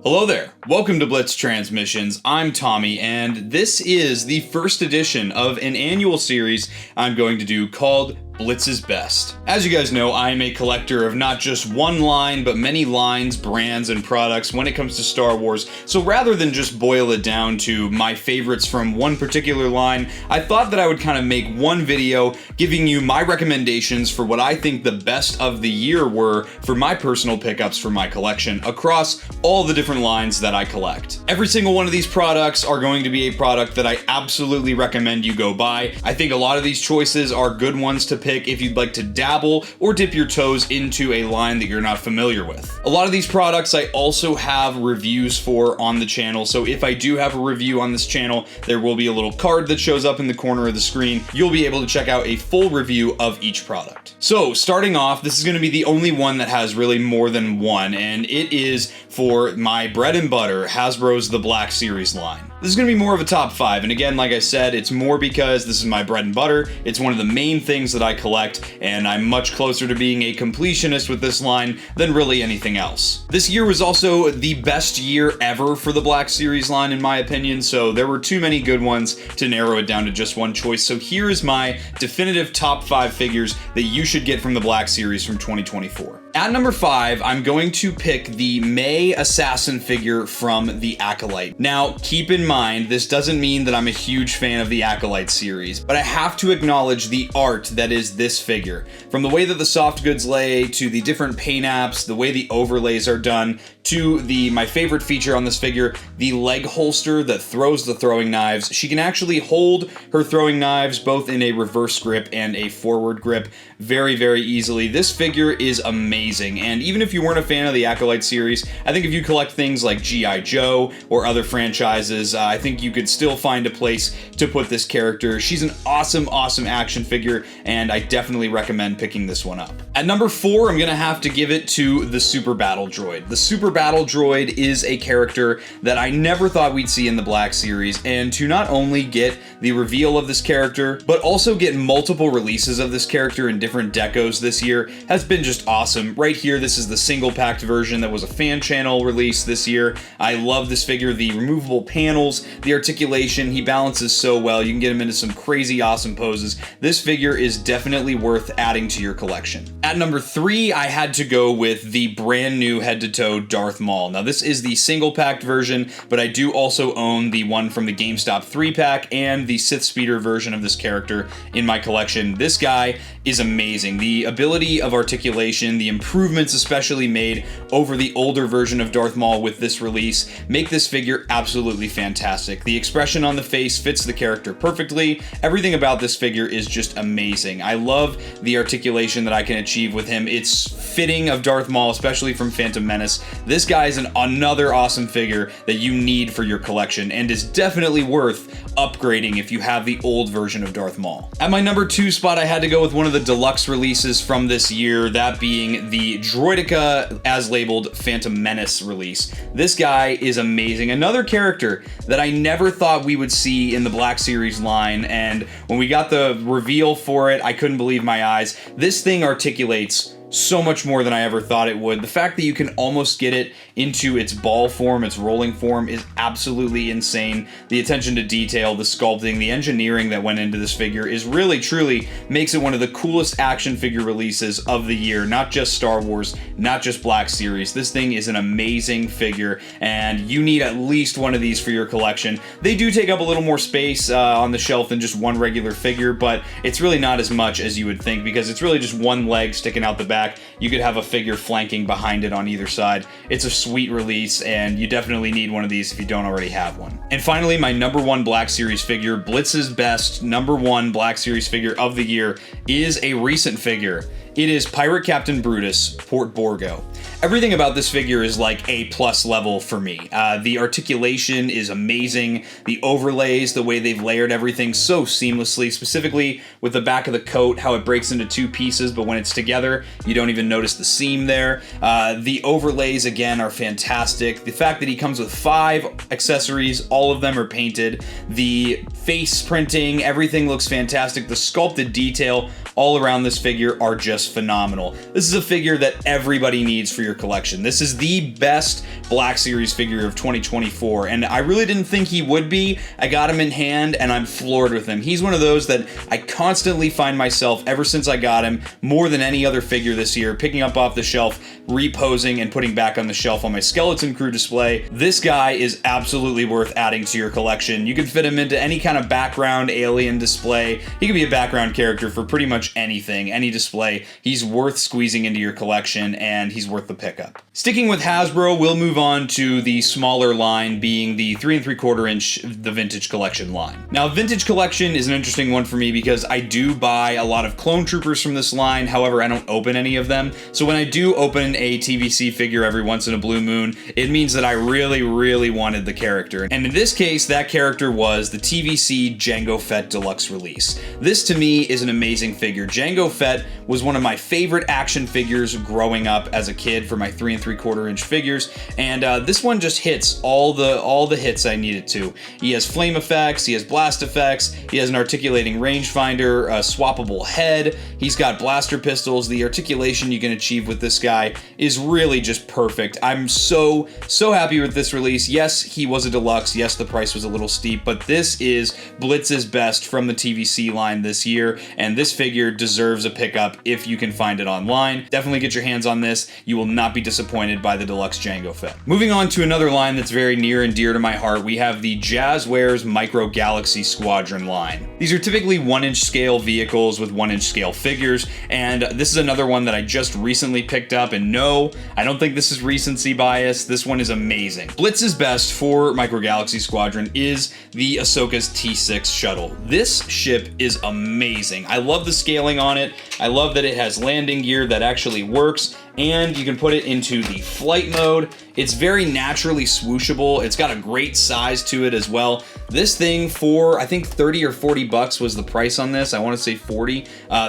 Hello there, welcome to Blitz Transmissions. I'm Tommy, and this is the first edition of an annual series I'm going to do called Blitz's Best. As you guys know, I'm a collector of not just one line, but many lines, brands, and products when it comes to Star Wars. So rather than just boil it down to my favorites from one particular line, I thought that I would kind of make one video giving you my recommendations for what I think the best of the year were for my personal pickups for my collection across all the different lines that I collect. Every single one of these products are going to be a product that I absolutely recommend you go buy. I think a lot of these choices are good ones to pick if you'd like to dabble or dip your toes into a line that you're not familiar with. A lot of these products I also have reviews for on the channel, so if I do have a review on this channel, there will be a little card that shows up in the corner of the screen. You'll be able to check out a full review of each product. So starting off, this is going to be the only one that has really more than one, and it is for my bread and butter, Hasbro's The Black Series line. This is going to be more of a top 5, and again, like I said, it's more because this is my bread and butter. It's one of the main things that I collect, and I'm much closer to being a completionist with this line than really anything else. This year was also the best year ever for the Black Series line, in my opinion, so there were too many good ones to narrow it down to just one choice. So here is my definitive top 5 figures that you should get from the Black Series from 2024. At number 5, I'm going to pick the May Assassin figure from the Acolyte. Now, keep in mind, this doesn't mean that I'm a huge fan of the Acolyte series, but I have to acknowledge the art that is this figure. From the way that the soft goods lay, to the different paint apps, the way the overlays are done, to my favorite feature on this figure, the leg holster that throws the throwing knives. She can actually hold her throwing knives both in a reverse grip and a forward grip very, very easily. This figure is amazing, and even if you weren't a fan of the Acolyte series, I think if you collect things like G.I. Joe or other franchises, I think you could still find a place to put this character. She's an awesome, awesome action figure, and I definitely recommend picking this one up. At number 4, I'm gonna have to give it to the Super Battle Droid. The Super Battle Droid is a character that I never thought we'd see in the Black Series, and to not only get the reveal of this character, but also get multiple releases of this character in different decos this year has been just awesome. Right here, this is the single packed version that was a fan channel release this year. I love this figure, the removable panels, the articulation, he balances so well. You can get him into some crazy awesome poses. This figure is definitely worth adding to your collection. At number 3, I had to go with the brand new head-to-toe Darth Maul. Now this is the single packed version, but I do also own the one from the GameStop 3-pack and the Sith Speeder version of this character in my collection. This guy is amazing. The ability of articulation, the improvements especially made over the older version of Darth Maul with this release, make this figure absolutely fantastic. The expression on the face fits the character perfectly. Everything about this figure is just amazing. I love the articulation that I can achieve with him. It's fitting of Darth Maul, especially from Phantom Menace. This guy is another awesome figure that you need for your collection and is definitely worth upgrading if you have the old version of Darth Maul. At my number 2 spot, I had to go with one of the deluxe releases from this year, that being the Droideka as labeled Phantom Menace release. This guy is amazing. Another character that I never thought we would see in the Black Series line, and when we got the reveal for it, I couldn't believe my eyes. This thing articulates so much more than I ever thought it would. The fact that you can almost get it into its ball form, its rolling form, is absolutely insane. The attention to detail, the sculpting, the engineering that went into this figure is really, truly makes it one of the coolest action figure releases of the year. Not just Star Wars, not just Black Series. This thing is an amazing figure, and you need at least one of these for your collection. They do take up a little more space on the shelf than just one regular figure, but it's really not as much as you would think, because it's really just one leg sticking out the back. You could have a figure flanking behind it on either side. It's a sweet release, and you definitely need one of these if you don't already have one. And finally, my number 1 Black Series figure, Blitz's Best number 1 Black Series figure of the year, is a recent figure. It is Pirate Captain Brutus, Port Borgo. Everything about this figure is like A+ level for me. The articulation is amazing. The overlays, the way they've layered everything so seamlessly, specifically with the back of the coat, how it breaks into two pieces, but when it's together, you don't even notice the seam there. The overlays, again, are fantastic. The fact that he comes with 5 accessories, all of them are painted. The face printing, everything looks fantastic. The sculpted detail all around this figure are just phenomenal. This is a figure that everybody needs for your collection. This is the best Black Series figure of 2024, and I really didn't think he would be. I got him in hand, and I'm floored with him. He's one of those that I constantly find myself, ever since I got him, more than any other figure this year, picking up off the shelf, reposing, and putting back on the shelf on my Skeleton Crew display. This guy is absolutely worth adding to your collection. You can fit him into any kind of background alien display. He could be a background character for pretty much anything, any display. He's worth squeezing into your collection, and he's worth the pickup. Sticking with Hasbro, we'll move on to the smaller line, being the 3 3/4 inch, the Vintage Collection line. Now, Vintage Collection is an interesting one for me because I do buy a lot of Clone Troopers from this line. However, I don't open any of them. So when I do open a TVC figure every once in a blue moon, it means that I really, really wanted the character. And in this case, that character was the TVC Jango Fett Deluxe release. This, to me, is an amazing figure. Jango Fett was one of my favorite action figures growing up as a kid for my 3 3/4 inch figures, and this one just hits all the hits I needed to. He has flame effects, he has blast effects, he has an articulating rangefinder, a swappable head, he's got blaster pistols. The articulation you can achieve with this guy is really just perfect. I'm so happy with this release. Yes, he was a deluxe. Yes, the price was a little steep, but this is Blitz's best from the TVC line this year, and this figure deserves a pickup if you can find it online. Definitely get your hands on this. You will not be disappointed by the Deluxe Jango Fett. Moving on to another line that's very near and dear to my heart, we have the Jazzwares Micro Galaxy Squadron line. These are typically 1-inch scale vehicles with 1-inch scale figures, and this is another one that I just recently picked up, and no, I don't think this is recency bias. This one is amazing. Blitz's best for Micro Galaxy Squadron is the Ahsoka's T6 shuttle. This ship is amazing. I love the scaling on it. I love that it has landing gear that actually works, and you can put it into the flight mode. It's very naturally swooshable. It's got a great size to it as well. This thing for, I think 30 or 40 bucks was the price on this. I want to say 40.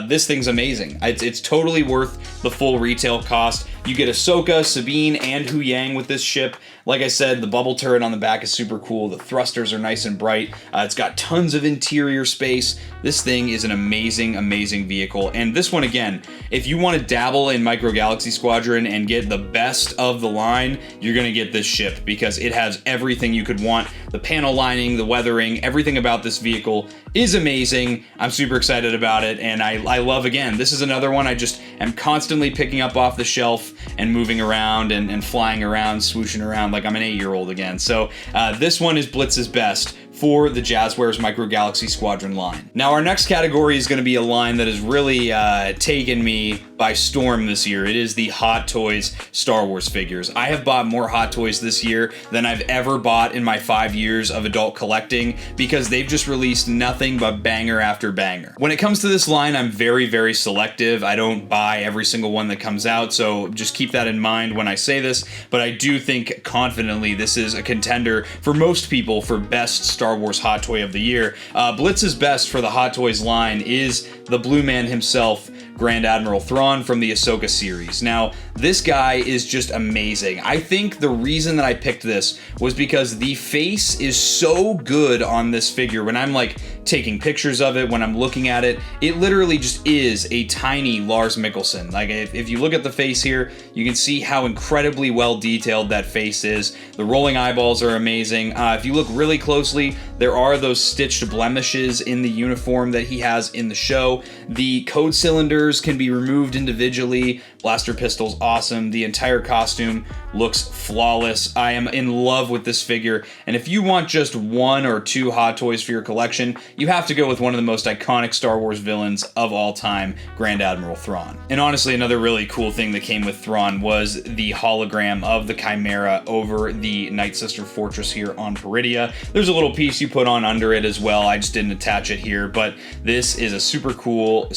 This thing's amazing. It's totally worth the full retail cost. You get Ahsoka, Sabine, and Hu Yang with this ship. Like I said, the bubble turret on the back is super cool. The thrusters are nice and bright. It's got tons of interior space. This thing is an amazing, amazing vehicle. And this one, again, if you want to dabble in Micro Galaxy Squadron and get the best of the line, you're going to get this ship because it has everything you could want. The panel lining, the weathering, everything about this vehicle is amazing. I'm super excited about it, and I love, again, this is another one I just am constantly picking up off the shelf and moving around and flying around, swooshing around like I'm an 8-year-old again. So this one is Blitz's best for the Jazzwares Micro Galaxy Squadron line. Now, our next category is going to be a line that has really taken me by storm this year. It is the Hot Toys Star Wars figures. I have bought more Hot Toys this year than I've ever bought in my 5 years of adult collecting because they've just released nothing but banger after banger. When it comes to this line, I'm very, very selective. I don't buy every single one that comes out, so just keep that in mind when I say this, but I do think confidently this is a contender for most people for best Star Wars Hot Toy of the year. Blitz's best for the Hot Toys line is the Blue Man himself, Grand Admiral Thrawn from the Ahsoka series. Now, this guy is just amazing. I think the reason that I picked this was because the face is so good on this figure. When I'm like taking pictures of it, when I'm looking at it, it literally just is a tiny Lars Mikkelsen. Like if you look at the face here, you can see how incredibly well detailed that face is. The rolling eyeballs are amazing. If you look really closely, there are those stitched blemishes in the uniform that he has in the show. The code cylinders can be removed individually. Blaster pistol's awesome. The entire costume looks flawless. I am in love with this figure, and if you want just 1 or 2 Hot Toys for your collection, you have to go with one of the most iconic Star Wars villains of all time, Grand Admiral Thrawn. And honestly, another really cool thing that came with Thrawn was the hologram of the Chimera over the Night Sister Fortress here on Peridia. There's a little piece you put on under it as well. I just didn't attach it here, but this is a super cool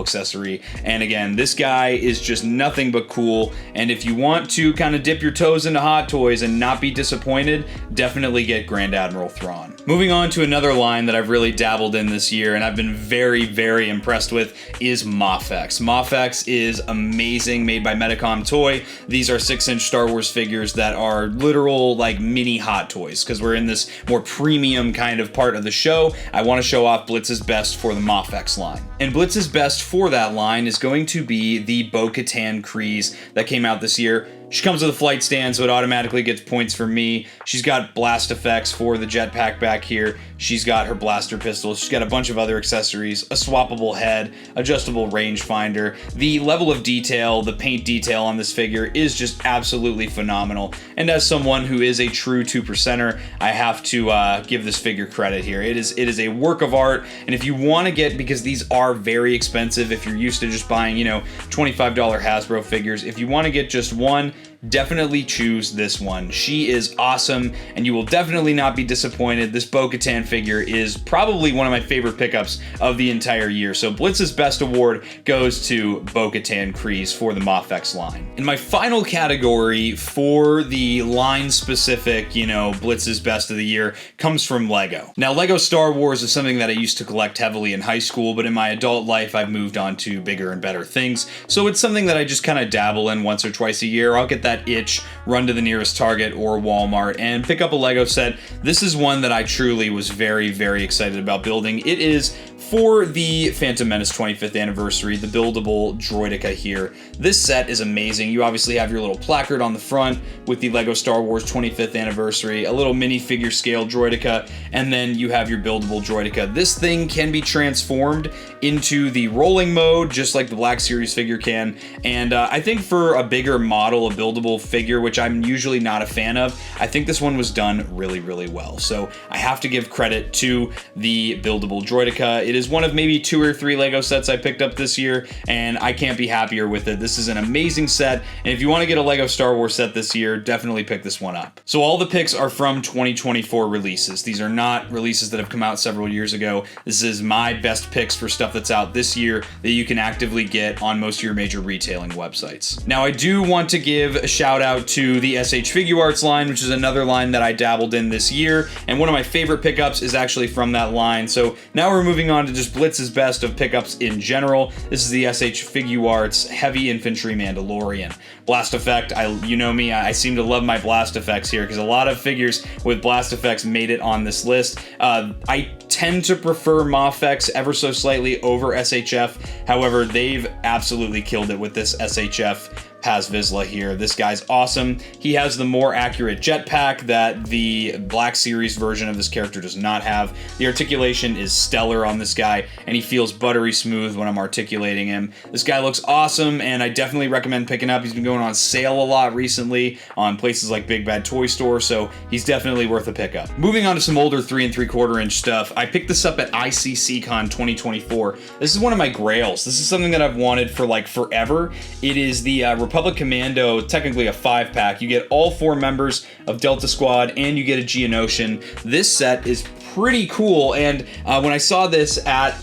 accessory. And again, this guy is just nothing but cool. And if you want to kind of dip your toes into Hot Toys and not be disappointed, definitely get Grand Admiral Thrawn. Moving on to another line that I've really dabbled in this year and I've been very, very impressed with is Mafex. Mafex is amazing, made by Medicom Toy. These are 6-inch Star Wars figures that are literal like mini Hot Toys. Because we're in this more premium kind of part of the show, I want to show off Blitz's best for the Mafex line. And Blitz's best for that line is going to be the Bo-Katan Kryze that came out this year. She comes with a flight stand, so it automatically gets points for me. She's got blast effects for the jetpack back here. She's got her blaster pistol. She's got a bunch of other accessories, a swappable head, adjustable rangefinder. The level of detail, the paint detail on this figure is just absolutely phenomenal. And as someone who is a true 2%er, I have to give this figure credit here. It is a work of art, and if you want to get, because these are very expensive, if you're used to just buying, $25 Hasbro figures, if you want to get just one, definitely choose this one. She is awesome, and you will definitely not be disappointed. This Bo-Katan figure is probably one of my favorite pickups of the entire year. So Blitz's best award goes to Bo-Katan Kryze for the Mafex line. And my final category for the line-specific, Blitz's best of the year comes from Lego. Now, Lego Star Wars is something that I used to collect heavily in high school, but in my adult life, I've moved on to bigger and better things. So it's something that I just kind of dabble in once or twice a year. I'll get that itch, run to the nearest Target or Walmart and pick up a Lego set. This is one that I truly was very, very excited about building. It is for the Phantom Menace 25th anniversary, the buildable droideka here. This set is amazing. You obviously have your little placard on the front with the Lego Star Wars 25th anniversary, a little minifigure scale droideka, and then you have your buildable droideka. This thing can be transformed into the rolling mode, just like the Black Series figure can, and I think for a bigger model, a buildable figure, which I'm usually not a fan of, I think this one was done really, really well. So I have to give credit to the buildable droideka. It is one of maybe 2 or 3 Lego sets I picked up this year, and I can't be happier with it. This is an amazing set, and if you want to get a Lego Star Wars set this year, definitely pick this one up. So all the picks are from 2024 releases. These are not releases that have come out several years ago. This is my best picks for stuff that's out this year that you can actively get on most of your major retailing websites. Now, I do want to give a shout out to the SH Figuarts line, which is another line that I dabbled in this year, and one of my favorite pickups is actually from that line. So now we're moving on to just Blitz's best of pickups in general. This is the SH Figuarts Heavy Infantry Mandalorian. Blast effect, you know me, I seem to love my blast effects here because a lot of figures with blast effects made it on this list. I tend to prefer Mafex ever so slightly over SHF. However, they've absolutely killed it with this SHF Paz Vizsla here. This guy's awesome. He has the more accurate jetpack that the Black Series version of this character does not have. The articulation is stellar on this guy, and he feels buttery smooth when I'm articulating him. This guy looks awesome, and I definitely recommend picking up. He's been going on sale a lot recently on places like Big Bad Toy Store, so he's definitely worth a pickup. Moving on to some older 3 3/4 inch stuff, I picked this up at ICCCon 2024. This is one of my grails. This is something that I've wanted for like forever. It is the Republic Commando, technically a 5-pack. You get all 4 members of Delta Squad, and you get a Geonosian. This set is pretty cool, and when I saw this at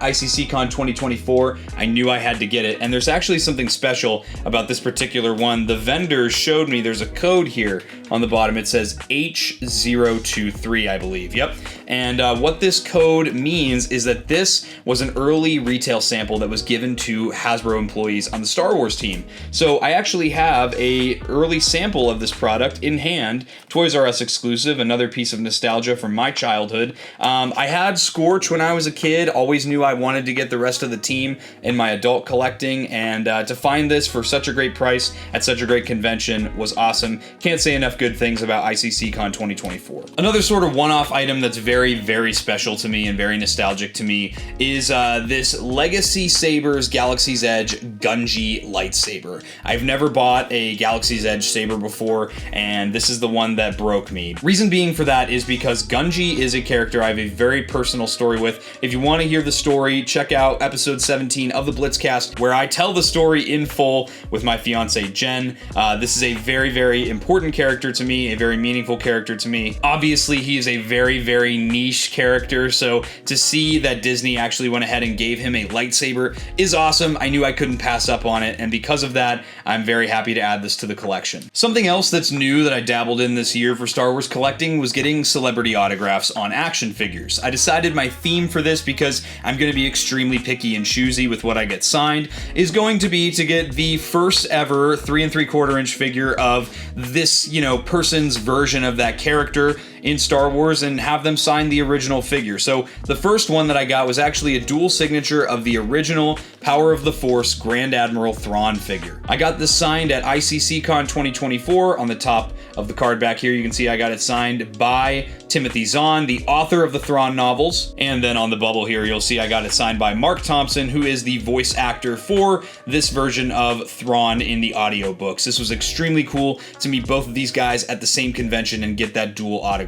ICCCon 2024, I knew I had to get it, and there's actually something special about this particular one. The vendor showed me there's a code here on the bottom. It says H023, I believe. Yep. And what this code means is that this was an early retail sample that was given to Hasbro employees on the Star Wars team. So I actually have a early sample of this product in hand, Toys R Us exclusive, another piece of nostalgia from my childhood. I had Scorch when I was a kid, always knew I wanted to get the rest of the team in my adult collecting, and to find this for such a great price at such a great convention was awesome. Can't say enough good things about ICCCon 2024. Another sort of one-off item that's very, very special to me and very nostalgic to me is this Legacy Sabers Galaxy's Edge Gunji lightsaber. I've never bought a Galaxy's Edge saber before, and this is the one that broke me. Reason being for that is because Gunji is a character I have a very personal story with. If you want to hear the story, check out episode 17 of the Blitzcast, where I tell the story in full with my fiance Jen. This is a very, very important character character to me, a very meaningful character to me. Obviously, he is a very, very niche character, so to see that Disney actually went ahead and gave him a lightsaber is awesome. I knew I couldn't pass up on it, and because of that, I'm very happy to add this to the collection. Something else that's new that I dabbled in this year for Star Wars collecting was getting celebrity autographs on action figures. I decided my theme for this, because I'm going to be extremely picky and choosy with what I get signed, is going to be to get the first ever 3 3/4 inch figure of this, person's version of that character in Star Wars and have them sign the original figure. So the first one that I got was actually a dual signature of the original Power of the Force Grand Admiral Thrawn figure. I got this signed at ICCCon 2024. On the top of the card back here, you can see I got it signed by Timothy Zahn, the author of the Thrawn novels. And then on the bubble here, you'll see I got it signed by Mark Thompson, who is the voice actor for this version of Thrawn in the audiobooks. This was extremely cool to meet both of these guys at the same convention and get that dual autograph.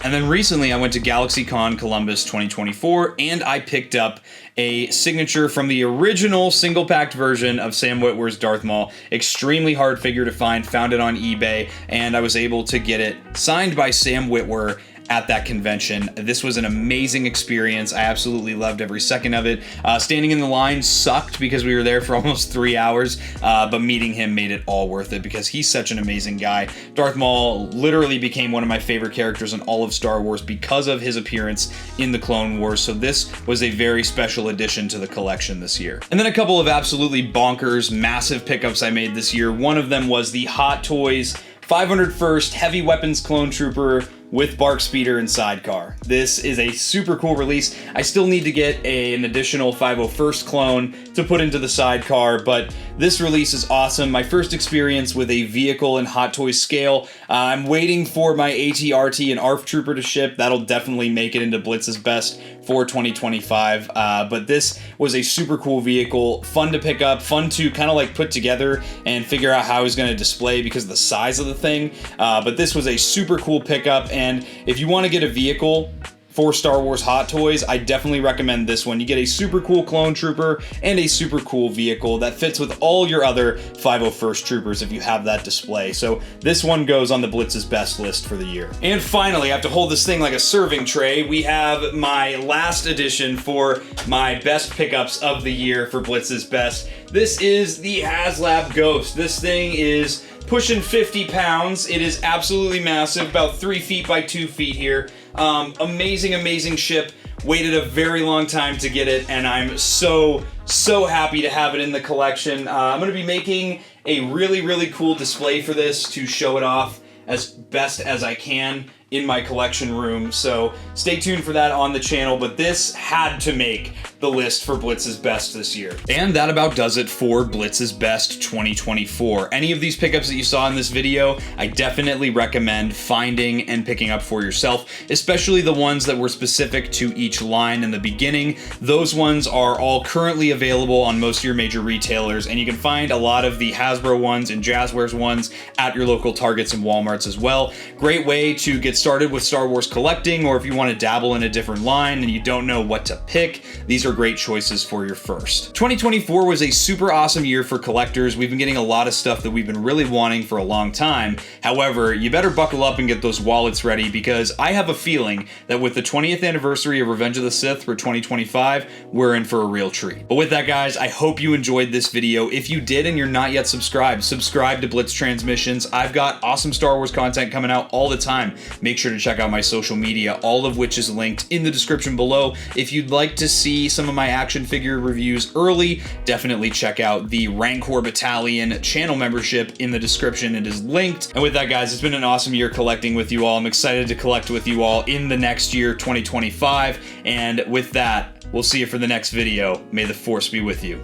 And then recently I went to GalaxyCon Columbus 2024 and I picked up a signature from the original single-packed version of Sam Witwer's Darth Maul. Extremely hard figure to find, found it on eBay, and I was able to get it signed by Sam Witwer at that convention. This was an amazing experience. I absolutely loved every second of it. Standing in the line sucked because we were there for almost 3 hours, but meeting him made it all worth it because he's such an amazing guy. Darth Maul literally became one of my favorite characters in all of Star Wars because of his appearance in the Clone Wars, so this was a very special addition to the collection this year. And then a couple of absolutely bonkers, massive pickups I made this year. One of them was the Hot Toys 501st Heavy Weapons Clone Trooper with Bark Speeder and Sidecar. This is a super cool release. I still need to get an additional 501st clone to put into the sidecar, but this release is awesome. My first experience with a vehicle in Hot Toys scale. I'm waiting for my AT-RT and ARF Trooper to ship. That'll definitely make it into Blitz's Best for 2025, but this was a super cool vehicle, fun to pick up, fun to kind of like put together and figure out how I was going to display because of the size of the thing, but this was a super cool pickup. And if you want to get a vehicle for Star Wars Hot Toys, I definitely recommend this one. You get a super cool clone trooper and a super cool vehicle that fits with all your other 501st troopers if you have that display. So this one goes on the Blitz's Best list for the year. And finally, I have to hold this thing like a serving tray. We have my last edition for my best pickups of the year for Blitz's Best. This is the HasLab Ghost. This thing is pushing 50 pounds. It is absolutely massive, about 3 feet by 2 feet here. Amazing ship. Waited a very long time to get it, and I'm so happy to have it in the collection. I'm going to be making a really cool display for this to show it off as best as I can in my collection room, so stay tuned for that on the channel, but this had to make the list for Blitz's Best this year. And that about does it for Blitz's Best 2024. Any of these pickups that you saw in this video, I definitely recommend finding and picking up for yourself, especially the ones that were specific to each line in the beginning. Those ones are all currently available on most of your major retailers, and you can find a lot of the Hasbro ones and Jazzwares ones at your local Targets and Walmarts as well. Great way to get started with Star Wars collecting, or if you want to dabble in a different line and you don't know what to pick, these are great choices for your first. 2024 was a super awesome year for collectors. We've been getting a lot of stuff that we've been really wanting for a long time. However, you better buckle up and get those wallets ready, because I have a feeling that with the 20th anniversary of Revenge of the Sith for 2025, we're in for a real treat. But with that, guys, I hope you enjoyed this video. If you did and you're not yet subscribed, subscribe to Blitz Transmissions. I've got awesome Star Wars content coming out all the time. Make sure to check out my social media, all of which is linked in the description below. If you'd like to see some of my action figure reviews early, definitely check out the Rancor Battalion channel membership in the description. It is linked. And with that, guys, it's been an awesome year collecting with you all. I'm excited to collect with you all in the next year, 2025. And with that, we'll see you for the next video. May the Force be with you.